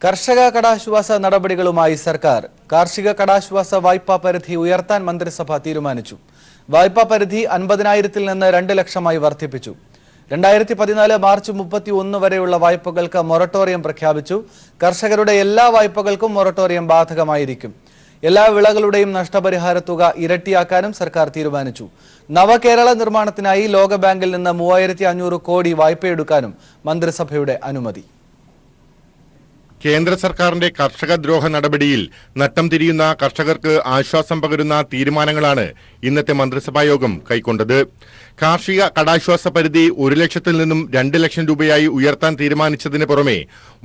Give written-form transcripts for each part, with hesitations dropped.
കർഷക കടാശ്വാസ നടപടികളുമായി സർക്കാർ. കാർഷിക കടാശ്വാസ വായ്പാ പരിധി ഉയർത്താൻ മന്ത്രിസഭ തീരുമാനിച്ചു. വായ്പാ പരിധി 50,000-ൽ നിന്ന് 2 ലക്ഷമായി വർദ്ധിപ്പിച്ചു. 2014 മാർച്ച് 31 വരെയുള്ള വായ്പകൾക്ക് മൊറട്ടോറിയം പ്രഖ്യാപിച്ചു. കർഷകരുടെ എല്ലാ വായ്പകൾക്കും മൊറട്ടോറിയം ബാധകമായിരിക്കും. എല്ലാ വിളകളുടെയും നഷ്ടപരിഹാര തുക ഇരട്ടിയാക്കാനും സർക്കാർ തീരുമാനിച്ചു. നവകേരള നിർമ്മാണത്തിനായി ലോകബാങ്കിൽ നിന്ന് 3500 കോടി വായ്പയെടുക്കാനും മന്ത്രിസഭയുടെ അനുമതി. കേന്ദ്ര സർക്കാരിന്റെ കർഷകദ്രോഹ നടപടിയിൽ നട്ടം തിരിയുന്ന കർഷകർക്ക് ആശ്വാസം പകരുന്ന തീരുമാനങ്ങളാണ് ഇന്നത്തെ മന്ത്രിസഭായോഗം കൈക്കൊണ്ടത്. കാർഷിക കടാശ്വാസ പരിധി 1 ലക്ഷത്തിൽ നിന്നും 2 ലക്ഷം രൂപയായി ഉയർത്താൻ തീരുമാനിച്ചതിന് പുറമെ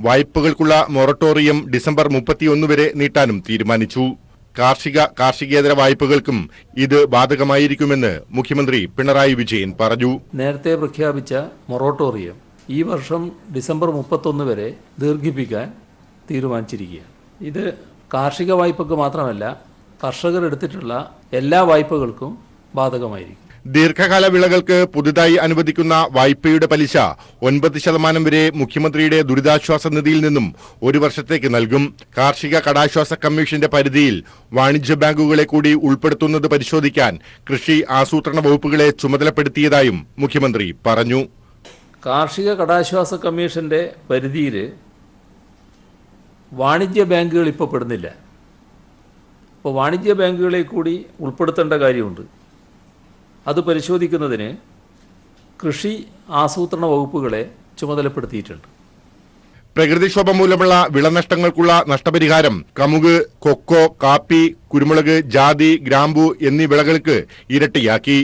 വായ്പകൾക്കുള്ള മൊറട്ടോറിയം ഡിസംബർ 31 വരെ നീട്ടാനും തീരുമാനിച്ചു. കാർഷികേതര വായ്പകൾക്കും ഇത് ബാധകമായിരിക്കുമെന്ന് മുഖ്യമന്ത്രി പിണറായി വിജയൻ പറഞ്ഞു. നേരത്തെ പ്രഖ്യാപിച്ച മൊറട്ടോറിയം ഈ വർഷം ഡിസംബർ 31 വരെ ദീർഘിപ്പിക്കാൻ തീരുമാനിച്ചിരിക്കുകയാണ്. ഇത് കാർഷിക വായ്പക്ക് മാത്രമല്ല, കർഷകർ എടുത്തിട്ടുള്ള എല്ലാ വായ്പകൾക്കും ബാധകമായിരിക്കും. ദീർഘകാല വിളകൾക്ക് പുതുതായി അനുവദിക്കുന്ന വായ്പയുടെ പലിശ 9% വരെ മുഖ്യമന്ത്രിയുടെ ദുരിതാശ്വാസ നിധിയിൽ നിന്നും 1 വർഷത്തേക്ക് നൽകും. കാർഷിക കടാശ്വാസ കമ്മീഷന്റെ പരിധിയിൽ വാണിജ്യ ബാങ്കുകളെ കൂടി ഉൾപ്പെടുത്തുന്നത് പരിശോധിക്കാൻ കൃഷി ആസൂത്രണ വകുപ്പുകളെ ചുമതലപ്പെടുത്തിയതായും മുഖ്യമന്ത്രി പറഞ്ഞു. കാർഷിക കടാശ്വാസ കമ്മീഷന്റെ പരിധിയിൽ വാണിജ്യ ബാങ്കുകൾ ഇപ്പോൾ പെടുന്നില്ല. അപ്പോൾ വാണിജ്യ ബാങ്കുകളെ കൂടി ഉൾപ്പെടുത്തേണ്ട കാര്യമുണ്ട്. അത് പരിശോധിക്കുന്നതിന് കൃഷി ആസൂത്രണ വകുപ്പുകളെ ചുമതലപ്പെടുത്തിയിട്ടുണ്ട്. പ്രകൃതിക്ഷോഭം മൂലമുള്ള വിളനഷ്ടങ്ങൾക്കുള്ള നഷ്ടപരിഹാരം കമുക്, കൊക്കോ, കാപ്പി, കുരുമുളക്, ജാതി, ഗ്രാമ്പു എന്നീ വിളകൾക്ക് ഇരട്ടിയാക്കി.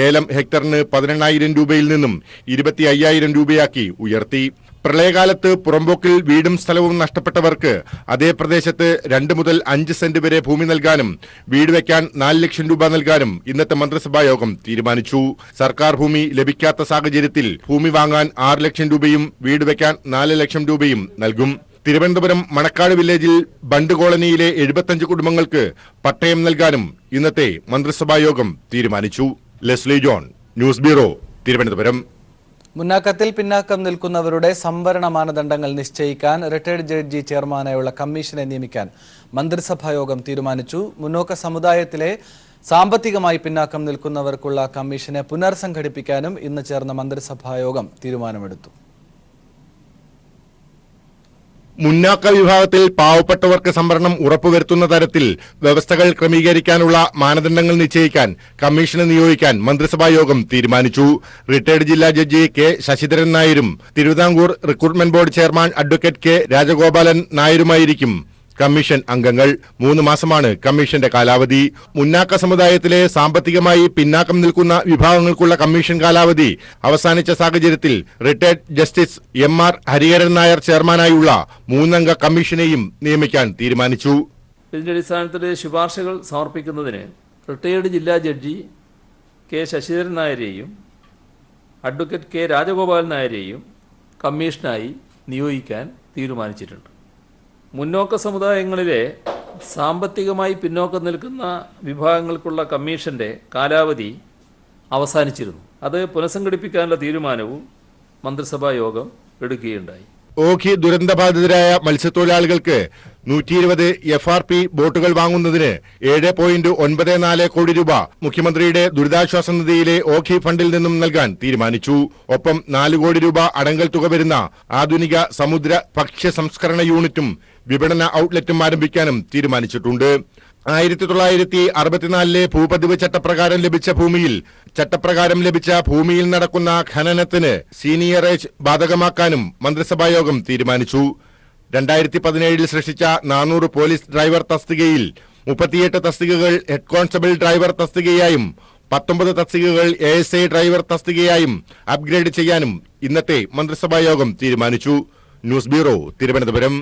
ഏലം ഹെക്ടറിന് 18,000 രൂപയിൽ നിന്നും 25,000 രൂപയാക്കി ഉയർത്തി. പ്രളയകാലത്ത് പുറമ്പോക്കിൽ വീടും സ്ഥലവും നഷ്ടപ്പെട്ടവർക്ക് അതേ പ്രദേശത്ത് 2 മുതൽ 5 സെന്റ് വരെ ഭൂമി നൽകാനും വീട് വയ്ക്കാൻ 4 ലക്ഷം രൂപ നൽകാനും ഇന്നത്തെ മന്ത്രിസഭായോഗം തീരുമാനിച്ചു. സർക്കാർ ഭൂമി ലഭിക്കാത്ത സാഹചര്യത്തിൽ ഭൂമി വാങ്ങാൻ 6 ലക്ഷം രൂപയും വീട് വയ്ക്കാൻ 4 ലക്ഷം രൂപയും നൽകും. തിരുവനന്തപുരം മണക്കാട് വില്ലേജിൽ ബണ്ട് കോളനിയിലെ 75 കുടുംബങ്ങൾക്ക് പട്ടയം നൽകാനും ഇന്നത്തെ മന്ത്രിസഭായോഗം തീരുമാനിച്ചു. Leslie John, news bureau, Thiruvananthapuram. മുന്നാക്കത്തിൽ പിന്നാക്കം നിൽക്കുന്നവരുടെ സംവരണ മാനദണ്ഡങ്ങൾ നിശ്ചയിക്കാൻ റിട്ടയർഡ് ജഡ്ജി ചെയർമാനായുള്ള കമ്മീഷനെ നിയമിക്കാൻ മന്ത്രിസഭായോഗം തീരുമാനിച്ചു. മുന്നോക്ക സമുദായത്തിലെ സാമ്പത്തികമായി പിന്നാക്കം നിൽക്കുന്നവർക്കുള്ള കമ്മീഷനെ പുനർസംഘടിപ്പിക്കാനും ഇന്ന് ചേർന്ന മന്ത്രിസഭായോഗം തീരുമാനമെടുത്തു. മുന്നാക്ക വിഭാഗത്തിൽ പാവപ്പെട്ടവർക്ക് സംവരണം ഉറപ്പുവരുത്തുന്ന തരത്തിൽ വ്യവസ്ഥകൾ ക്രമീകരിക്കാനുള്ള മാനദണ്ഡങ്ങൾ നിശ്ചയിക്കാൻ കമ്മീഷനെ നിയോഗിക്കാൻ മന്ത്രിസഭായോഗം തീരുമാനിച്ചു. റിട്ടയർഡ് ജില്ലാ ജഡ്ജി കെ ശശിധരൻ നായരും Thiruvithamkoor recruitment board chairman advocate K Rajagopalan നായരുമായിരിക്കും കമ്മീഷൻ അംഗങ്ങൾ. 3 മാസമാണ് കമ്മീഷന്റെ കാലാവധി. മുന്നാക്ക സമുദായത്തിലെ സാമ്പത്തികമായി പിന്നാക്കം നിൽക്കുന്ന വിഭാഗങ്ങൾക്കുള്ള കമ്മീഷൻ കാലാവധി അവസാനിച്ച സാഹചര്യത്തിൽ retired justice MR Hariharan Nair ചെയർമാനായുള്ള 3-അംഗ കമ്മീഷനെയും നിയമിക്കാൻ തീരുമാനിച്ചു. ഇതിന്റെ അടിസ്ഥാനത്തിൽ ശുപാർശകൾ സമർപ്പിക്കുന്നതിന് റിട്ടയർഡ് ജില്ലാ ജഡ്ജി കെ ശശിധരൻ നായരെയും അഡ്വക്കേറ്റ് കെ രാജഗോപാലൻ നായരെയും കമ്മീഷനായി നിയോഗിക്കാൻ തീരുമാനിച്ചിട്ടുണ്ട്. മുന്നോക്ക സമുദായങ്ങളിലെ സാമ്പത്തികമായി പിന്നോക്കം നിൽക്കുന്ന വിഭാഗങ്ങൾക്കുള്ള കമ്മീഷന്റെ കാലാവധി അവസാനിച്ചിരുന്നു. അത് പുനഃസംഘടിപ്പിക്കാനുള്ള തീരുമാനവും മന്ത്രിസഭാ യോഗം എടുക്കുകയുണ്ടായി. ഓഖി ദുരന്തബാധിതരായ മത്സ്യത്തൊഴിലാളികൾക്ക് 120 FRP ബോട്ടുകൾ വാങ്ങുന്നതിന് 7.94 കോടി രൂപ മുഖ്യമന്ത്രിയുടെ ദുരിതാശ്വാസ നിധിയിലെ ഓഖി ഫണ്ടിൽ നിന്നും നൽകാൻ തീരുമാനിച്ചു. ഒപ്പം 4 കോടി രൂപ അടങ്കൽ തുക വരുന്ന ആധുനിക സമുദ്ര ഭക്ഷ്യ സംസ്കരണ യൂണിറ്റും വിപണന ഔട്ട്ലെറ്റും ആരംഭിക്കാനും തീരുമാനിച്ചിട്ടുണ്ട്. 1964 ഭൂപതിവ് ചട്ടപ്രകാരം ലഭിച്ച ഭൂമിയിൽ നടക്കുന്ന ഖനനത്തിന് സീനിയറേജ് ബാധകമാക്കാനും മന്ത്രിസഭായോഗം തീരുമാനിച്ചു. 2017 സൃഷ്ടിച്ച 400 പോലീസ് ഡ്രൈവർ തസ്തികയിൽ 38 തസ്തികകൾ ഹെഡ് കോൺസ്റ്റബിൾ ഡ്രൈവർ തസ്തികയായും 19 തസ്തികകൾ ASI ഡ്രൈവർ തസ്തികയായും അപ്ഗ്രേഡ് ചെയ്യാനും ഇന്നത്തെ മന്ത്രിസഭായോഗം തീരുമാനിച്ചു. News bureau, Thiruvananthapuram.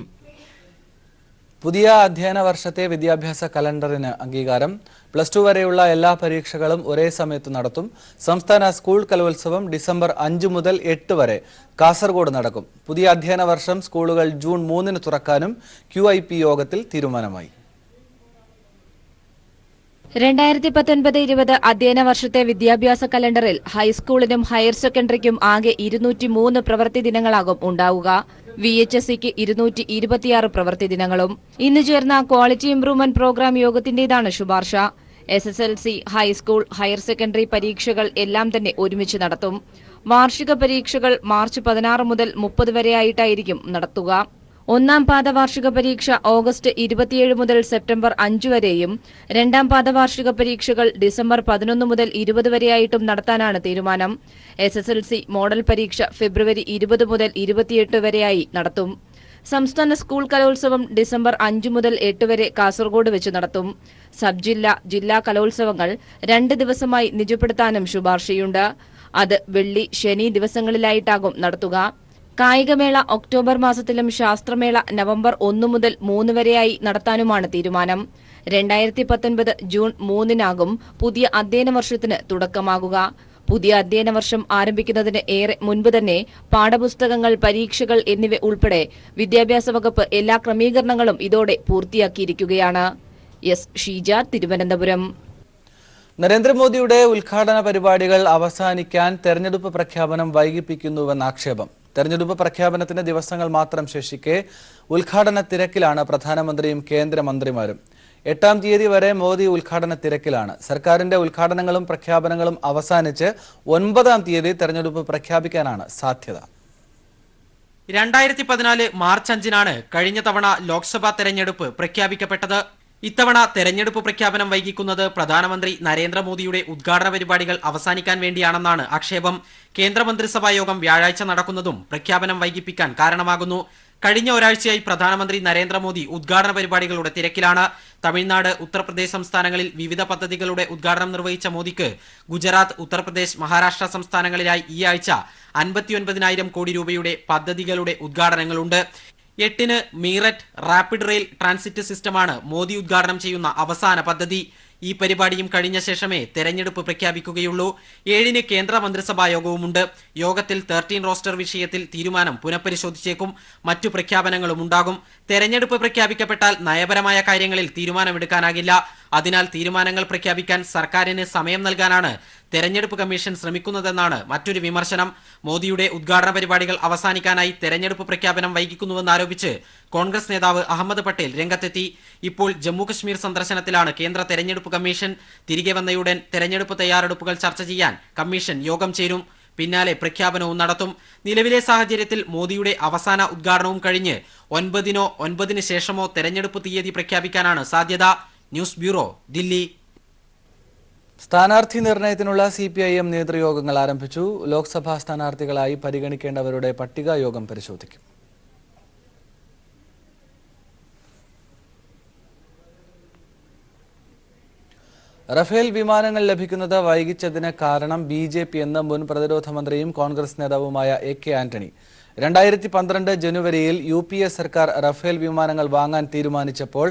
പുതിയ അധ്യയന വർഷത്തെ വിദ്യാഭ്യാസ കലണ്ടറിന് അംഗീകാരം. +2 വരെയുള്ള എല്ലാ പരീക്ഷകളും ഒരേ സമയത്ത് നടത്തും. സംസ്ഥാന സ്കൂൾ കലോത്സവം ഡിസംബർ 5 മുതൽ 8 വരെ കാസർഗോഡ് നടക്കും. പുതിയ അധ്യയന വർഷം സ്കൂളുകൾ ജൂൺ 3 തുറക്കാനും QIP യോഗത്തിൽ തീരുമാനമായി. 2019-20 അധ്യയന വർഷത്തെ വിദ്യാഭ്യാസ കലണ്ടറിൽ ഹൈസ്കൂളിനും ഹയർ സെക്കൻഡറിക്കും ആകെ 203 പ്രവൃത്തി ദിനങ്ങളാകും ഉണ്ടാവുക. VHSEക്ക് 226 പ്രവൃത്തി ദിനങ്ങളും. ഇന്ന് ചേർന്ന ക്വാളിറ്റി ഇംപ്രൂവ്മെന്റ് പ്രോഗ്രാം യോഗത്തിന്റേതാണ് ശുപാർശ. SSLC, ഹൈസ്കൂൾ, ഹയർ സെക്കൻഡറി പരീക്ഷകൾ എല്ലാം തന്നെ ഒരുമിച്ച് നടത്തും. വാർഷിക പരീക്ഷകൾ മാർച്ച് 16 മുതൽ 30 വരെയായിട്ടായിരിക്കും നടത്തുക. ഒന്നാം പാദ വാർഷിക പരീക്ഷ ഓഗസ്റ്റ് 27 മുതൽ സെപ്റ്റംബർ 5 വരെയും രണ്ടാം പാദ വാർഷിക പരീക്ഷകൾ ഡിസംബർ 11 മുതൽ 20 വരെയായിട്ടും നടത്താനാണ് തീരുമാനം. SSLC മോഡൽ പരീക്ഷ ഫെബ്രുവരി 20 മുതൽ 28 വരെയായി നടത്തും. സംസ്ഥാന സ്കൂൾ കലോത്സവം ഡിസംബർ 5 മുതൽ 8 വരെ കാസർഗോഡ് വെച്ച് നടത്തും. സബ് ജില്ലാ കലോത്സവങ്ങൾ 2 ദിവസമായി നിജപ്പെടുത്താനും ശുപാർശയുണ്ട്. അത് വെള്ളി, ശനി ദിവസങ്ങളിലായിട്ടാകും നടത്തുക. കായികമേള ഒക്ടോബർ മാസത്തിലും ശാസ്ത്രമേള നവംബർ 1 മുതൽ 3 വരെയായി നടത്താനുമാണ് തീരുമാനം. 2019 ജൂൺ 3-നാകും പുതിയ അധ്യയന വർഷത്തിന് തുടക്കമാകുക. പുതിയ അധ്യയന വർഷം ആരംഭിക്കുന്നതിന് ഏറെ മുൻപ് തന്നെ പാഠപുസ്തകങ്ങൾ, പരീക്ഷകൾ എന്നിവ ഉൾപ്പെടെ വിദ്യാഭ്യാസ വകുപ്പ് എല്ലാ ക്രമീകരണങ്ങളും ഇതോടെ പൂർത്തിയാക്കിയിരിക്കുകയാണ്. ഷീജ, തിരുവനന്തപുരം. നരേന്ദ്രമോദിയുടെ ഉദ്ഘാടന പരിപാടികൾ അവസാനിക്കാൻ തെരഞ്ഞെടുപ്പ് പ്രഖ്യാപനം വൈകിപ്പിക്കുന്നുവെന്ന ആക്ഷേപം. തെരഞ്ഞെടുപ്പ് പ്രഖ്യാപനത്തിന് ദിവസങ്ങൾ മാത്രം ശേഷിക്കെ ഉദ്ഘാടന തിരക്കിലാണ് പ്രധാനമന്ത്രിയും കേന്ദ്രമന്ത്രിമാരും. 8-ാം തീയതി വരെ മോദി ഉദ്ഘാടന തിരക്കിലാണ്. സർക്കാരിന്റെ ഉദ്ഘാടനങ്ങളും പ്രഖ്യാപനങ്ങളും അവസാനിച്ച് 9-ാം തീയതി തെരഞ്ഞെടുപ്പ് പ്രഖ്യാപിക്കാനാണ് സാധ്യത. 2014 മാർച്ച് 5-നാണ് കഴിഞ്ഞ തവണ ലോക്സഭാ തെരഞ്ഞെടുപ്പ് പ്രഖ്യാപിക്കപ്പെട്ടത്. ഇത്തവണ തെരഞ്ഞെടുപ്പ് പ്രഖ്യാപനം വൈകിക്കുന്നത് പ്രധാനമന്ത്രി നരേന്ദ്രമോദിയുടെ ഉദ്ഘാടന പരിപാടികൾ അവസാനിക്കാൻ വേണ്ടിയാണെന്നാണ് ആക്ഷേപം. കേന്ദ്രമന്ത്രിസഭാ യോഗം വ്യാഴാഴ്ച നടക്കുന്നതും പ്രഖ്യാപനം വൈകിപ്പിക്കാൻ കാരണമാകുന്നു. കഴിഞ്ഞ ഒരാഴ്ചയായി പ്രധാനമന്ത്രി നരേന്ദ്രമോദി ഉദ്ഘാടന പരിപാടികളുടെ തിരക്കിലാണ്. തമിഴ്നാട്, ഉത്തർപ്രദേശ് സംസ്ഥാനങ്ങളിൽ വിവിധ പദ്ധതികളുടെ ഉദ്ഘാടനം നിർവഹിച്ച മോദിക്ക് ഗുജറാത്ത്, ഉത്തർപ്രദേശ്, മഹാരാഷ്ട്ര സംസ്ഥാനങ്ങളിലായി ഈ ആഴ്ച 59,000 കോടി രൂപയുടെ പദ്ധതികളുടെ ഉദ്ഘാടനങ്ങളുണ്ട്. 8-ന് മീററ്റ് റാപ്പിഡ് റെയിൽ ട്രാൻസിറ്റ് സിസ്റ്റമാണ് മോദി ഉദ്ഘാടനം ചെയ്യുന്ന അവസാന പദ്ധതി. ഈ പരിപാടിയും കഴിഞ്ഞ ശേഷമേ തെരഞ്ഞെടുപ്പ് പ്രഖ്യാപിക്കുകയുള്ളൂ. 7-ന് കേന്ദ്ര മന്ത്രിസഭാ യോഗവുമുണ്ട്. യോഗത്തിൽ 13 റോസ്റ്റർ വിഷയത്തിൽ തീരുമാനം പുനഃപരിശോധിച്ചേക്കും. മറ്റു പ്രഖ്യാപനങ്ങളും ഉണ്ടാകും. തെരഞ്ഞെടുപ്പ് പ്രഖ്യാപിക്കപ്പെട്ടാൽ നയപരമായ കാര്യങ്ങളിൽ തീരുമാനമെടുക്കാനാകില്ല. അതിനാൽ തീരുമാനങ്ങൾ പ്രഖ്യാപിക്കാൻ സർക്കാരിന് സമയം നൽകാനാണ് തെരഞ്ഞെടുപ്പ് കമ്മീഷൻ ശ്രമിക്കുന്നതെന്നാണ് മറ്റൊരു വിമർശനം. മോദിയുടെ ഉദ്ഘാടന പരിപാടികൾ അവസാനിക്കാനായി തെരഞ്ഞെടുപ്പ് പ്രഖ്യാപനം വൈകിക്കുന്നുവെന്നാരോപിച്ച് കോൺഗ്രസ് നേതാവ് അഹമ്മദ് പട്ടേൽ രംഗത്തെത്തി. ഇപ്പോൾ ജമ്മുകശ്മീർ സന്ദർശനത്തിലാണ് കേന്ദ്ര തെരഞ്ഞെടുപ്പ് കമ്മീഷൻ. തിരികെ വന്നയുടൻ തെരഞ്ഞെടുപ്പ് തയ്യാറെടുപ്പുകൾ ചർച്ച ചെയ്യാൻ കമ്മീഷൻ യോഗം ചേരും. പിന്നാലെ പ്രഖ്യാപനവും നടത്തും. നിലവിലെ സാഹചര്യത്തിൽ മോദിയുടെ അവസാന ഉദ്ഘാടനവും കഴിഞ്ഞ് 9-നോ 9-ന് ശേഷമോ തെരഞ്ഞെടുപ്പ് തീയതി പ്രഖ്യാപിക്കാനാണ് സാധ്യത. News bureau, Delhi. സ്ഥാനാർത്ഥി നിർണയത്തിനുള്ള CPIM നേതൃയോഗങ്ങൾ ആരംഭിച്ചു. ലോക്സഭാ സ്ഥാനാർത്ഥികളായി പരിഗണിക്കേണ്ടവരുടെ പട്ടിക യോഗം പരിശോധിക്കും. റഫേൽ വിമാനങ്ങൾ ലഭിക്കുന്നത് വൈകിച്ചതിന് കാരണം BJP എന്ന് മുൻ പ്രതിരോധ മന്ത്രിയും കോൺഗ്രസ് നേതാവുമായ AK ആന്റണി. 2012 ജനുവരിയിൽ UPA സർക്കാർ റഫേൽ വിമാനങ്ങൾ വാങ്ങാൻ തീരുമാനിച്ചപ്പോൾ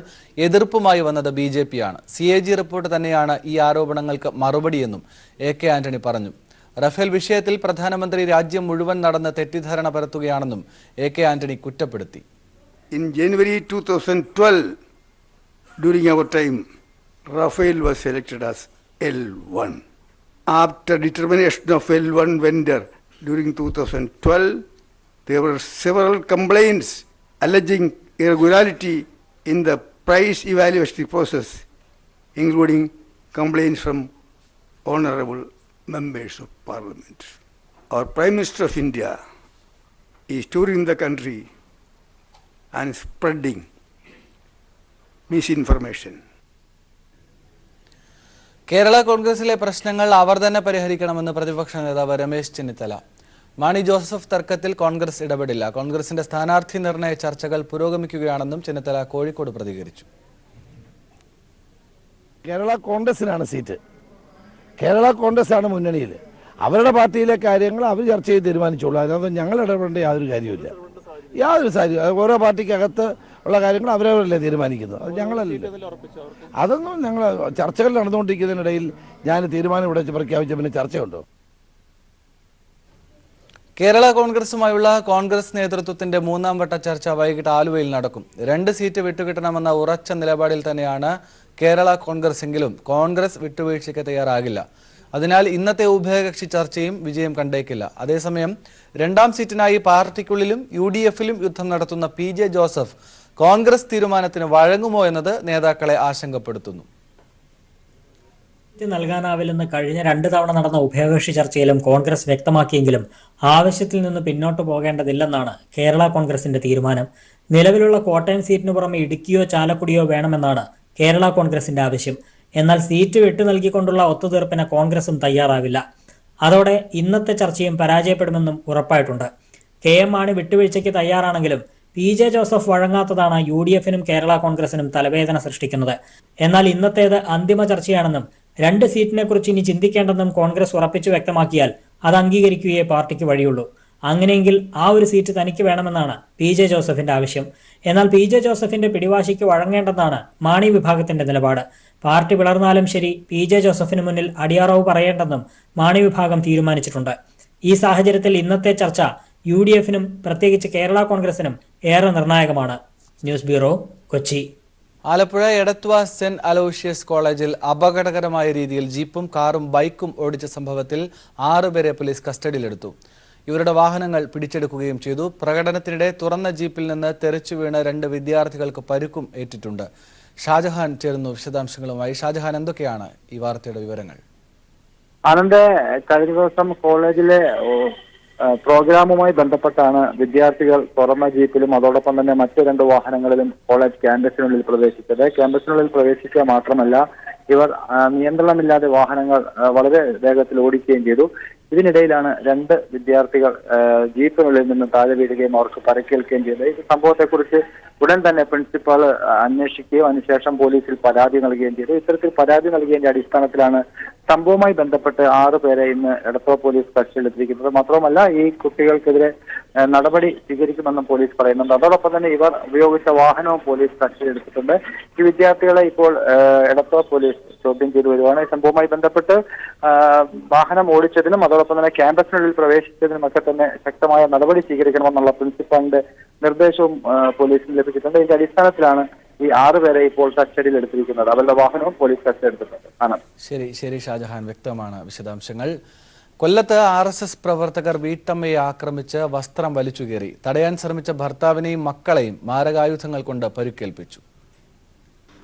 എതിർപ്പുമായി വന്നത് BJP ആണ്. CAG റിപ്പോർട്ട് തന്നെയാണ് ഈ ആരോപണങ്ങൾക്ക് മറുപടിയെന്നും AK ആന്റണി പറഞ്ഞു. റഫേൽ വിഷയത്തിൽ പ്രധാനമന്ത്രി രാജ്യം മുഴുവൻ നടന്ന് തെറ്റിദ്ധാരണ പരത്തുകയാണെന്നും AK ആന്റണി കുറ്റപ്പെടുത്തി. In January 2012, during our time, Rafael was selected as L1. After determination of L1 vendor during 2012, there were several complaints alleging irregularity in the price evaluation process, including complaints from honorable members of parliament. Our Prime Minister of India is touring the country and spreading misinformation. Kerala കോൺഗ്രസിലെ പ്രശ്നങ്ങൾ അവർ തന്നെ പരിഹരിക്കണമെന്ന് പ്രതിപക്ഷ നേതാവ് Ramesh Chennithala. Mani Joseph തർക്കത്തിൽ കോൺഗ്രസ് ഇടപെടില്ല. കോൺഗ്രസിന്റെ സ്ഥാനാർത്ഥി നിർണയ ചർച്ചകൾ പുരോഗമിക്കുകയാണെന്നും ചെന്നിത്തല കോഴിക്കോട് പ്രതികരിച്ചു. കേരള കോൺഗ്രസിനാണ് സീറ്റ്. കേരള കോൺഗ്രസ് ആണ് മുന്നണിയിൽ. അവരുടെ പാർട്ടിയിലെ കാര്യങ്ങൾ അവർ ചർച്ച ചെയ്ത് തീരുമാനിച്ചോളൂ. അതിനകത്ത് ഞങ്ങൾ ഇടപെടേണ്ട യാതൊരു കാര്യമില്ല. യാതൊരു കാര്യം ഓരോ പാർട്ടിക്കകത്ത് ഉള്ള കാര്യങ്ങൾ അവരവരല്ലേ തീരുമാനിക്കുന്നത്. അത് ഞങ്ങളല്ല. അതൊന്നും ഞങ്ങൾ ചർച്ചകൾ നടന്നുകൊണ്ടിരിക്കുന്നതിനിടയിൽ ഞാൻ തീരുമാനം ഇവിടെ പ്രഖ്യാപിച്ച പിന്നെ ചർച്ചയുണ്ടോ? കേരള കോൺഗ്രസുമായുള്ള കോൺഗ്രസ് നേതൃത്വത്തിന്റെ 3-ാം വട്ട ചർച്ച വൈകിട്ട് ആലുവയിൽ നടക്കും. 2 സീറ്റ് വിട്ടുകിട്ടണമെന്ന ഉറച്ച നിലപാടിൽ തന്നെയാണ് കേരള കോൺഗ്രസെങ്കിലും കോൺഗ്രസ് വിട്ടുവീഴ്ചയ്ക്ക് തയ്യാറാകില്ല. അതിനാൽ ഇന്നത്തെ ഉഭയകക്ഷി ചർച്ചയും വിജയം കണ്ടേക്കില്ല. അതേസമയം രണ്ടാം സീറ്റിനായി പാർട്ടിക്കുള്ളിലും UDFിലും യുദ്ധം നടത്തുന്ന PJ ജോസഫ് കോൺഗ്രസ് തീരുമാനത്തിന് വഴങ്ങുമോ എന്നത് നേതാക്കളെ ആശങ്കപ്പെടുത്തുന്നു. നൽകാനാവില്ലെന്ന് കഴിഞ്ഞ 2 തവണ നടന്ന ഉഭയകക്ഷി ചർച്ചയിലും കോൺഗ്രസ് വ്യക്തമാക്കിയെങ്കിലും ആവശ്യത്തിൽ നിന്ന് പിന്നോട്ട് പോകേണ്ടതില്ലെന്നാണ് കേരള കോൺഗ്രസിന്റെ തീരുമാനം. നിലവിലുള്ള കോട്ടയം സീറ്റിനു പുറമെ ഇടുക്കിയോ ചാലക്കുടിയോ വേണമെന്നാണ് കേരള കോൺഗ്രസിന്റെ ആവശ്യം. എന്നാൽ സീറ്റ് വിട്ടു നൽകിക്കൊണ്ടുള്ള ഒത്തുതീർപ്പിന് കോൺഗ്രസും തയ്യാറാവില്ല. അതോടെ ഇന്നത്തെ ചർച്ചയും പരാജയപ്പെടുമെന്നും ഉറപ്പായിട്ടുണ്ട്. KM മാണി വിട്ടുവീഴ്ചയ്ക്ക് തയ്യാറാണെങ്കിലും PJ ജോസഫ് വഴങ്ങാത്തതാണ് UDFിനും കേരള കോൺഗ്രസിനും തലവേദന സൃഷ്ടിക്കുന്നത്. എന്നാൽ ഇന്നത്തേത് അന്തിമ ചർച്ചയാണെന്നും 2 സീറ്റിനെ കുറിച്ച് ഇനി ചിന്തിക്കേണ്ടെന്നും കോൺഗ്രസ് ഉറപ്പിച്ചു വ്യക്തമാക്കിയാൽ അത് അംഗീകരിക്കുകയേ പാർട്ടിക്ക് വഴിയുള്ളൂ. അങ്ങനെയെങ്കിൽ ആ ഒരു സീറ്റ് തനിക്ക് വേണമെന്നാണ് PJ ജോസഫിന്റെ ആവശ്യം. എന്നാൽ PJ ജോസഫിന്റെ പിടിവാശിക്ക് വഴങ്ങേണ്ടെന്നാണ് മാണി വിഭാഗത്തിന്റെ നിലപാട്. പാർട്ടി പിളർന്നാലും ശരി PJ ജോസഫിന് മുന്നിൽ അടിയറവ് പറയേണ്ടെന്നും മാണി വിഭാഗം തീരുമാനിച്ചിട്ടുണ്ട്. ഈ സാഹചര്യത്തിൽ ഇന്നത്തെ ചർച്ച UDFിനും പ്രത്യേകിച്ച് കേരള കോൺഗ്രസിനും ഏറെ നിർണായകമാണ്. News bureau, Kochi. Alappuzha Edathua saint Aloysius കോളേജിൽ അപകടകരമായ രീതിയിൽ ജീപ്പും കാറും ബൈക്കും ഓടിച്ച സംഭവത്തിൽ 6 പേരെ പോലീസ് കസ്റ്റഡിയിലെടുത്തു. ഇവരുടെ വാഹനങ്ങൾ പിടിച്ചെടുക്കുകയും ചെയ്തു. പ്രകടനത്തിനിടെ തുറന്ന ജീപ്പിൽ നിന്ന് തെറിച്ചു വീണ 2 വിദ്യാർത്ഥികൾക്ക് പരുക്കും ഏറ്റിട്ടുണ്ട്. ഷാജഹാൻ ചേർന്നു വിശദാംശങ്ങളുമായി. ഷാജഹാൻ, എന്തൊക്കെയാണ് ഈ വാർത്തയുടെ വിവരങ്ങൾ? ആനന്ദ്, കഴിഞ്ഞ ദിവസം കോളേജിലെ പ്രോഗ്രാമുമായി ബന്ധപ്പെട്ടാണ് വിദ്യാർത്ഥികൾ തുറന്ന ജീപ്പിലും അതോടൊപ്പം തന്നെ മറ്റു 2 വാഹനങ്ങളിലും കോളേജ് ക്യാമ്പസിനുള്ളിൽ പ്രവേശിച്ചത്. ക്യാമ്പസിനുള്ളിൽ പ്രവേശിക്കുക മാത്രമല്ല, ഇവർ നിയന്ത്രണമില്ലാതെ വാഹനങ്ങൾ വളരെ വേഗത്തിൽ ഓടിക്കുകയും ചെയ്തു. ഇതിനിടയിലാണ് 2 വിദ്യാർത്ഥികൾ ജീപ്പിനുള്ളിൽ നിന്ന് താഴെ വീഴുകയും അവർക്ക് പരിക്കേൽക്കുകയും ചെയ്തത്. ഈ സംഭവത്തെക്കുറിച്ച് ഉടൻ തന്നെ പ്രിൻസിപ്പാൾ അന്വേഷിക്കുകയും അതിനുശേഷം പോലീസിൽ പരാതി നൽകുകയും ചെയ്തു. ഇത്തരത്തിൽ പരാതി നൽകിയതിന്റെ അടിസ്ഥാനത്തിലാണ് സംഭവവുമായി ബന്ധപ്പെട്ട് 6 പേരെ ഇന്ന് എടത്വ പോലീസ് കസ്റ്റഡിയിലെത്തിയിരിക്കുന്നത്. മാത്രവുമല്ല, ഈ കുട്ടികൾക്കെതിരെ നടപടി സ്വീകരിക്കുമെന്നും പോലീസ് പറയുന്നുണ്ട്. അതോടൊപ്പം തന്നെ ഇവർ ഉപയോഗിച്ച വാഹനവും പോലീസ് കസ്റ്റഡിയിലെടുത്തിട്ടുണ്ട്. ഈ വിദ്യാർത്ഥികളെ ഇപ്പോൾ എടത്വ പോലീസ് ചോദ്യം ചെയ്തു വരുവാണ്. ഈ സംഭവവുമായി ബന്ധപ്പെട്ട് വാഹനം ഓടിച്ചതിനും അതോടൊപ്പം തന്നെ ക്യാമ്പസിനുള്ളിൽ പ്രവേശിച്ചതിനുമൊക്കെ തന്നെ ശക്തമായ നടപടി സ്വീകരിക്കണമെന്നുള്ള പ്രിൻസിപ്പാളിന്റെ നിർദ്ദേശവും പോലീസിന് ലഭിച്ചിട്ടുണ്ട്. ഇതിന്റെ അടിസ്ഥാനത്തിലാണ് ഈ 6 പേരെ ഇപ്പോൾ കസ്റ്റഡിയിൽ എടുത്തിരിക്കുന്നത്. അവരുടെ വാഹനവും പോലീസ് കസ്റ്റഡി എടുത്തിട്ടുണ്ട്. ശരി ഷാജഹാൻ, വ്യക്തമാണ് വിശദാംശങ്ങൾ. കൊല്ലത്ത് RSS പ്രവർത്തകർ വീട്ടമ്മയെ ആക്രമിച്ച് വസ്ത്രം വലിച്ചുകീറി. തടയാൻ ശ്രമിച്ച ഭർത്താവിനെയും മക്കളെയും മാരകായുധങ്ങൾ കൊണ്ട് പരുക്കേൽപ്പിച്ചു.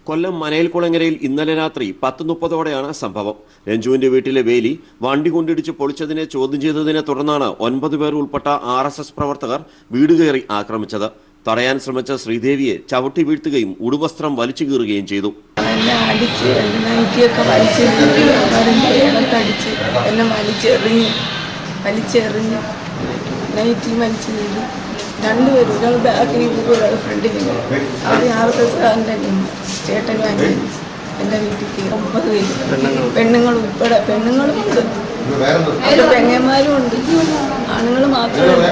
കൊല്ലം മനയിൽകുളങ്ങരയിൽ ഇന്നലെ രാത്രി 10:30ഓടെയാണ് സംഭവം. രഞ്ജുവിന്റെ വീട്ടിലെ വേലി വണ്ടി കൊണ്ടിടിച്ച് പൊളിച്ചതിനെ ചോദ്യം ചെയ്തതിനെ തുടർന്നാണ് 9 പേർ ഉൾപ്പെട്ട RSS പ്രവർത്തകർ വീട് കയറി ആക്രമിച്ചത്. തടയാൻ ശ്രമിച്ച ശ്രീദേവിയെ ചവിട്ടി വീഴ്ത്തുകയും ഉടുവസ്ത്രം വലിച്ചു കീറുകയും ചെയ്തു. രണ്ടുപേരും, ഒരാൾ ബാക്കിൽ ഒരാൾ ഫ്രണ്ടിൽ. അവിടെ ചേട്ടനും അനിയനും എൻ്റെ വീട്ടിലേക്ക് 9 പേര്, പെണ്ണുങ്ങളും ഉൾപ്പെടെ. പെണ്ണുങ്ങളും ഉണ്ട്, പെങ്ങന്മാരും ഉണ്ട്, ആണുങ്ങൾ മാത്രമല്ല.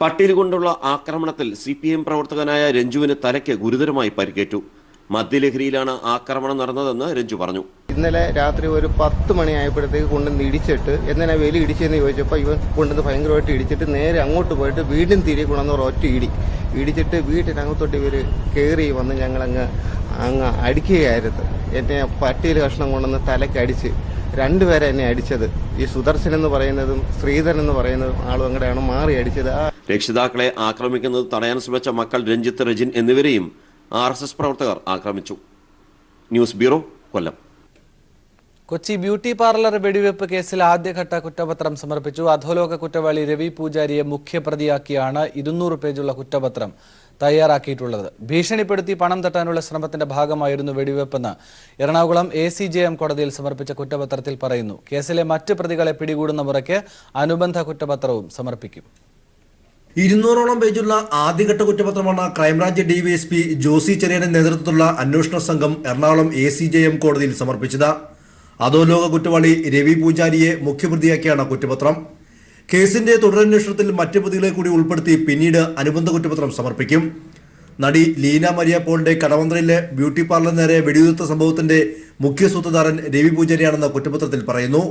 പട്ടിയിൽ കൊണ്ടുള്ള ആക്രമണത്തിൽ CPM പ്രവർത്തകനായ രഞ്ജുവിന് തലയ്ക്ക് ഗുരുതരമായി പരിക്കേറ്റു. മദ്യലഹരിയിലാണ് ആക്രമണം നടന്നതെന്ന് രഞ്ജു പറഞ്ഞു. ഇന്നലെ രാത്രി ഒരു 10 മണിയായപ്പോഴത്തേക്ക് കൊണ്ടുവന്ന് ഇടിച്ചിട്ട് എന്തിനാ വേലി ഇടിച്ചെന്ന് ചോദിച്ചപ്പോൾ ഇവൻ കൊണ്ടുവന്ന് ഭയങ്കരമായിട്ട് ഇടിച്ചിട്ട് നേരെ അങ്ങോട്ട് പോയിട്ട് വീണ്ടും തിരികെ കൊണ്ടുവന്ന് ഒറ്റ ഇടിച്ചിട്ട് വീട്ടിനകത്തോട്ട് ഇവർ കയറി വന്ന് ഞങ്ങളങ്ങ് അടിക്കുകയായിരുന്നു. എന്നെ പട്ടിയിൽ കഷ്ണം കൊണ്ടുവന്ന് തലക്കടിച്ച് 2 പേരെ എന്നെ അടിച്ചത്. ഈ സുദർശൻ എന്ന് പറയുന്നതും ശ്രീധരൻ എന്ന് പറയുന്നതും ആളും അങ്ങടെയാണ് മാറി അടിച്ചത്. രക്ഷിതാക്കളെ ആക്രമിക്കുന്നത് തടയാൻ ശ്രമിച്ച മക്കൾ രഞ്ജിത്ത്, റെജിൻ എന്നിവരെയും RSS പ്രവർത്തകർ ആക്രമിച്ചു. ന്യൂസ് ബ്യൂറോ, കൊല്ലം. കൊച്ചി ബ്യൂട്ടി പാർലർ വെടിവെപ്പ് കേസിൽ ആദ്യഘട്ട കുറ്റപത്രം സമർപ്പിച്ചു. അധോലോക കുറ്റവാളി രവി പൂജാരിയെ മുഖ്യപ്രതിയാക്കിയാണ് 200 പേജുള്ള കുറ്റപത്രം തയ്യാറാക്കിയിട്ടുള്ളത്. ഭീഷണിപ്പെടുത്തി പണം തട്ടാനുള്ള ശ്രമത്തിന്റെ ഭാഗമായിരുന്നു വെടിവെപ്പെന്ന് എറണാകുളം ACJM കോടതിയിൽ സമർപ്പിച്ച കുറ്റപത്രത്തിൽ പറയുന്നു. കേസിലെ മറ്റ് പ്രതികളെ പിടികൂടുന്ന മുറയ്ക്ക് അനുബന്ധ കുറ്റപത്രവും സമർപ്പിക്കും. 200ഓളം പേജുള്ള ആദ്യഘട്ട കുറ്റപത്രമാണ് ക്രൈംബ്രാഞ്ച് DYSP ജോസി ചെറിയന്റെ നേതൃത്വത്തിലുള്ള അന്വേഷണ സംഘം എറണാകുളം ACJM കോടതിയിൽ സമർപ്പിച്ചത്. അധോലോക കുറ്റവാളി രവി പൂജാരിയെ മുഖ്യപ്രതിയാക്കിയാണ് കുറ്റപത്രം. കേസിന്റെ തുടരന്വേഷണത്തിൽ മറ്റ് പ്രതികളെ കൂടി ഉൾപ്പെടുത്തി പിന്നീട് അനുബന്ധ കുറ്റപത്രം സമർപ്പിക്കും. നടി ലീന മരിയ പോളിന്റെ കടവന്ത്രയിലെ ബ്യൂട്ടി പാർലർ നേരെ വെടിയുതിർത്ത സംഭവത്തിന്റെ മുഖ്യ സൂത്രധാരൻ രവി പൂജാരിയാണെന്ന് കുറ്റപത്രത്തിൽ പറയുന്നു.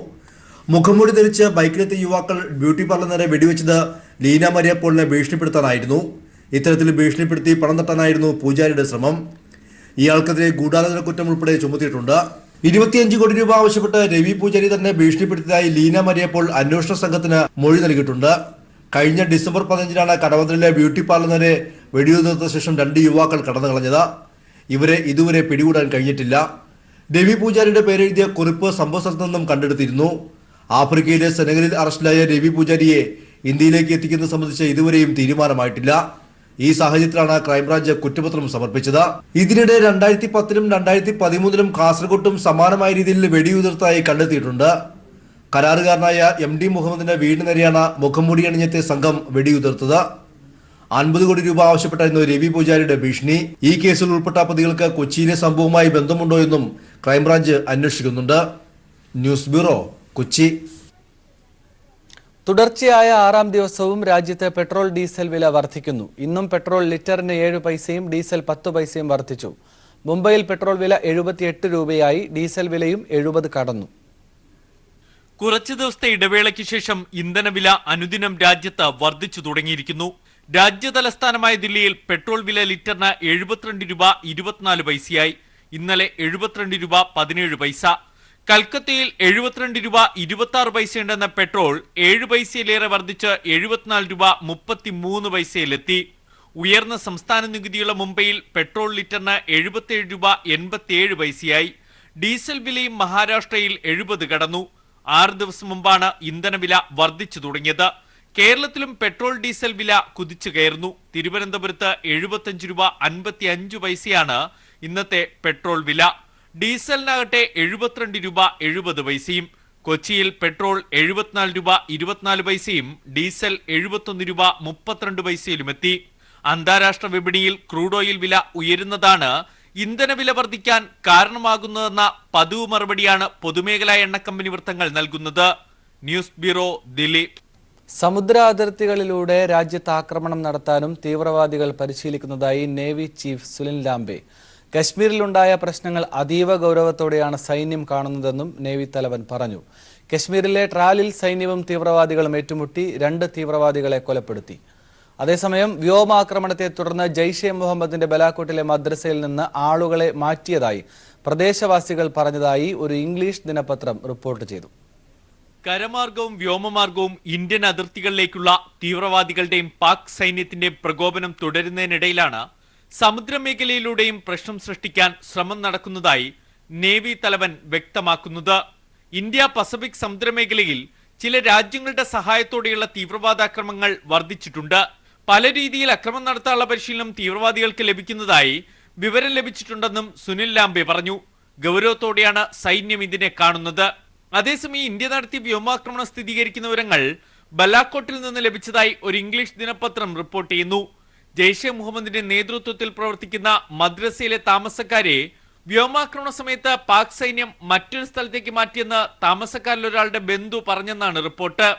മുഖംമൂടി ധരിച്ച് ബൈക്കിലെത്തിയ യുവാക്കൾ ബ്യൂട്ടി പാർലർ നേരെ വെടിവെച്ചത് ലീന മരിയ പോളിനെ ഭീഷണിപ്പെടുത്താനായിരുന്നു. ഇത്തരത്തിൽ ഭീഷണിപ്പെടുത്തി പണം തട്ടാനായിരുന്നു പൂജാരിയുടെ ശ്രമം. ഇയാൾക്കെതിരെ ഗൂഢാലോചന കുറ്റം ഉൾപ്പെടെ ചുമത്തിയിട്ടുണ്ട്. 25 കോടി രൂപ ആവശ്യപ്പെട്ട് രവി പൂജാരി തന്നെ ഭീഷണിപ്പെടുത്തിയതായി ലീന മരിയപ്പോൾ അന്വേഷണ സംഘത്തിന് മൊഴി നൽകിയിട്ടുണ്ട്. കഴിഞ്ഞ ഡിസംബർ 15-നാണ് കടവന്ത്രയിലെ ബ്യൂട്ടി പാർലറിനെ വെടിയുതിർത്ത ശേഷം 2 യുവാക്കൾ കടന്നു കളഞ്ഞത്. ഇവരെ ഇതുവരെ പിടികൂടാൻ കഴിഞ്ഞിട്ടില്ല. രവി പൂജാരിയുടെ പേരെഴുതിയ കുറിപ്പ് സംഭവസ്ഥലത്ത് നിന്നും കണ്ടെടുത്തിരുന്നു. ആഫ്രിക്കയിലെ സെനഗലിൽ അറസ്റ്റിലായ രവി പൂജാരിയെ ഇന്ത്യയിലേക്ക് എത്തിക്കുന്നത് സംബന്ധിച്ച് ഇതുവരെയും തീരുമാനമായിട്ടില്ല. ഈ സാഹചര്യത്തിലാണ് ക്രൈംബ്രാഞ്ച് കുറ്റപത്രം സമർപ്പിച്ചത്. ഇതിനിടെ 2010-ലും 2013-ലും കാസർഗോട്ടും സമാനമായ രീതിയിൽ വെടിയുതിർത്തായി കണ്ടെത്തിയിട്ടുണ്ട്. കരാറുകാരനായ MD മുഹമ്മദിന്റെ വീടിന് നേരെയാണ് മുഖംമൂടി അണിഞ്ഞെത്തിയ സംഘം വെടിയുതിർത്തത്. 50 കോടി രൂപ ആവശ്യപ്പെട്ടായിരുന്നു രവി പൂജാരിയുടെ ഭീഷണി. ഈ കേസിൽ ഉൾപ്പെട്ട പ്രതികൾക്ക് കൊച്ചിയിലെ സംഭവവുമായി ബന്ധമുണ്ടോ എന്നും ക്രൈംബ്രാഞ്ച് അന്വേഷിക്കുന്നുണ്ട്. News bureau, Kochi. തുടർച്ചയായ 6-ാം ദിവസവും രാജ്യത്ത് പെട്രോൾ ഡീസൽ വില വർദ്ധിക്കുന്നു. ഇന്നും പെട്രോൾ ലിറ്ററിന് 7 പൈസയും ഡീസൽ 10 പൈസയും വർദ്ധിച്ചു. മുംബൈയിൽ പെട്രോൾ വില 78 രൂപയായി, ഡീസൽ വിലയും 70 കടന്നു. കുറച്ചു ദിവസത്തെ ഇടവേളയ്ക്ക് ശേഷം ഇന്ധനവില അനുദിനം രാജ്യത്ത് വർദ്ധിച്ചു തുടങ്ങിയിരിക്കുന്നു. രാജ്യ തലസ്ഥാനമായ ദില്ലിയിൽ പെട്രോൾ വില ലിറ്ററിന് 72 രൂപ 24 പൈസയായി. ഇന്നലെ 72 രൂപ 17 പൈസ. കൽക്കത്തയിൽ 72 രൂപ 26 പൈസയുണ്ടെന്ന പെട്രോൾ 7 പൈസയിലേറെ വർദ്ധിച്ച് 74 രൂപ 33 പൈസയിലെത്തി. ഉയർന്ന സംസ്ഥാന നികുതിയുള്ള മുംബൈയിൽ പെട്രോൾ ലിറ്ററിന് 77 രൂപ 87 പൈസയായി. ഡീസൽ വിലയും മഹാരാഷ്ട്രയിൽ 70 കടന്നു. 6 ദിവസം മുമ്പാണ് ഇന്ധനവില വർദ്ധിച്ചു തുടങ്ങിയത്. കേരളത്തിലും പെട്രോൾ ഡീസൽ വില കുതിച്ചു കയറുന്നു. തിരുവനന്തപുരത്ത് 75 രൂപ 55 പൈസയാണ് ഇന്നത്തെ പെട്രോൾ വില. ഡീസലിനാകട്ടെ 72 രൂപ 70 പൈസയും. കൊച്ചിയിൽ പെട്രോൾ 74 രൂപ 24 പൈസയും ഡീസൽ 71 രൂപ 32 പൈസയിലുമെത്തി. അന്താരാഷ്ട്ര വിപണിയിൽ ക്രൂഡ് ഓയിൽ വില ഉയരുന്നതാണ് ഇന്ധനവില വർദ്ധിക്കാൻ കാരണമാകുന്നതെന്ന പതിവ് മറുപടിയാണ് പൊതുമേഖലാ എണ്ണ കമ്പനി വൃത്തങ്ങൾ നൽകുന്നത്. News bureau, Delhi. സമുദ്ര അതിർത്തികളിലൂടെ രാജ്യത്ത് ആക്രമണം നടത്താനും തീവ്രവാദികൾ പരിശീലിക്കുന്നതായി നേവി ചീഫ് സുനിൽ ലാംബെ. കശ്മീരിലുണ്ടായ പ്രശ്നങ്ങൾ അതീവ ഗൗരവത്തോടെയാണ് സൈന്യം കാണുന്നതെന്നും നേവി തലവൻ പറഞ്ഞു. കശ്മീരിലെ ട്രാലിൽ സൈന്യവും തീവ്രവാദികളും ഏറ്റുമുട്ടി 2 തീവ്രവാദികളെ കൊലപ്പെടുത്തി. അതേസമയം വ്യോമാക്രമണത്തെ തുടർന്ന് ജയ്ഷെ മുഹമ്മദിന്റെ ബലാക്കോട്ടിലെ മദ്രസയിൽ നിന്ന് ആളുകളെ മാറ്റിയതായി പ്രദേശവാസികൾ പറഞ്ഞതായി ഒരു ഇംഗ്ലീഷ് ദിനപത്രം റിപ്പോർട്ട് ചെയ്തു. കരമാർഗവും വ്യോമമാർഗവും ഇന്ത്യൻ അതിർത്തികളിലേക്കുള്ള തീവ്രവാദികളുടെയും പാക് സൈന്യത്തിന്റെയും പ്രകോപനം തുടരുന്നതിനിടയിലാണ് സമുദ്രമേഖലയിലൂടെയും പ്രശ്നം സൃഷ്ടിക്കാൻ ശ്രമം നടക്കുന്നതായി നേവി തലവൻ വ്യക്തമാക്കുന്നത്. ഇന്ത്യ പസഫിക് സമുദ്രമേഖലയിൽ ചില രാജ്യങ്ങളുടെ സഹായത്തോടെയുള്ള തീവ്രവാദാക്രമങ്ങൾ വർദ്ധിച്ചിട്ടുണ്ട്. പല രീതിയിൽ അക്രമം നടത്താനുള്ള പരിശീലനം തീവ്രവാദികൾക്ക് ലഭിക്കുന്നതായി വിവരം ലഭിച്ചിട്ടുണ്ടെന്നും സുനിൽ ലാംബെ പറഞ്ഞു. ഗൗരവത്തോടെയാണ് സൈന്യം ഇതിനെ കാണുന്നത്. അതേസമയം ഇന്ത്യ നടത്തിയ വ്യോമാക്രമണം സ്ഥിരീകരിക്കുന്ന വിവരങ്ങൾ ബലാക്കോട്ടിൽ നിന്ന് ലഭിച്ചതായി ഒരു ഇംഗ്ലീഷ് ദിനപത്രം റിപ്പോർട്ട് ചെയ്യുന്നു. ജയ്ഷെ മുഹമ്മദിന്റെ നേതൃത്വത്തിൽ പ്രവർത്തിക്കുന്ന മദ്രസയിലെ താമസക്കാരെ വ്യോമാക്രമണ സമയത്ത് പാക് സൈന്യം മറ്റൊരു സ്ഥലത്തേക്ക് മാറ്റിയെന്ന് താമസക്കാരിൽ ഒരാളുടെ ബന്ധു പറഞ്ഞെന്നാണ് റിപ്പോർട്ട്.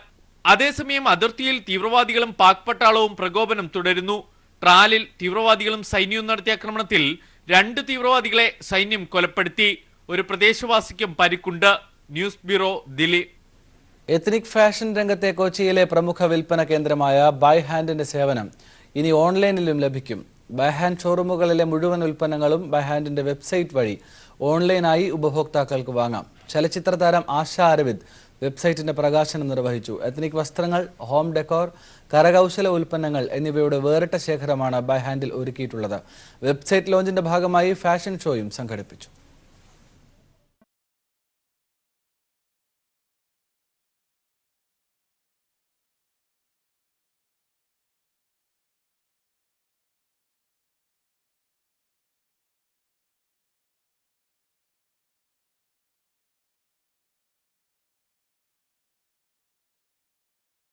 അതേസമയം അതിർത്തിയിൽ തീവ്രവാദികളും പാക് പട്ടാളവും പ്രകോപനം തുടരുന്നു. ട്രാലിൽ തീവ്രവാദികളും സൈന്യവും നടത്തിയ ആക്രമണത്തിൽ 2 തീവ്രവാദികളെ സൈന്യം കൊലപ്പെടുത്തി. ഒരു പ്രദേശവാസിക്കും പരിക്കുണ്ട്. News bureau, Delhi. Ethnic fashion രംഗത്തെ കൊച്ചിയിലെ പ്രമുഖ വിൽപ്പന കേന്ദ്രമായ ബൈ ഹാൻഡിന്റെ സേവനം ഇനി ഓൺലൈനിലും ലഭിക്കും. ബൈ ഹാൻഡ് ഷോറൂമുകളിലെ മുഴുവൻ ഉൽപ്പന്നങ്ങളും ബൈ ഹാൻഡിന്റെ വെബ്സൈറ്റ് വഴി ഓൺലൈനായി ഉപഭോക്താക്കൾക്ക് വാങ്ങാം. ചലച്ചിത്ര താരം ആശ അരവിന്ദ് വെബ്സൈറ്റിന്റെ പ്രകാശനം നിർവഹിച്ചു. എത്നിക് വസ്ത്രങ്ങൾ, ഹോം ഡെക്കോർ, കരകൗശല ഉൽപ്പന്നങ്ങൾ എന്നിവയുടെ വേറിട്ട ശേഖരമാണ് ബൈ ഹാൻഡിൽ ഒരുക്കിയിട്ടുള്ളത്. വെബ്സൈറ്റ് ലോഞ്ചിന്റെ ഭാഗമായി ഫാഷൻ ഷോയും സംഘടിപ്പിച്ചു.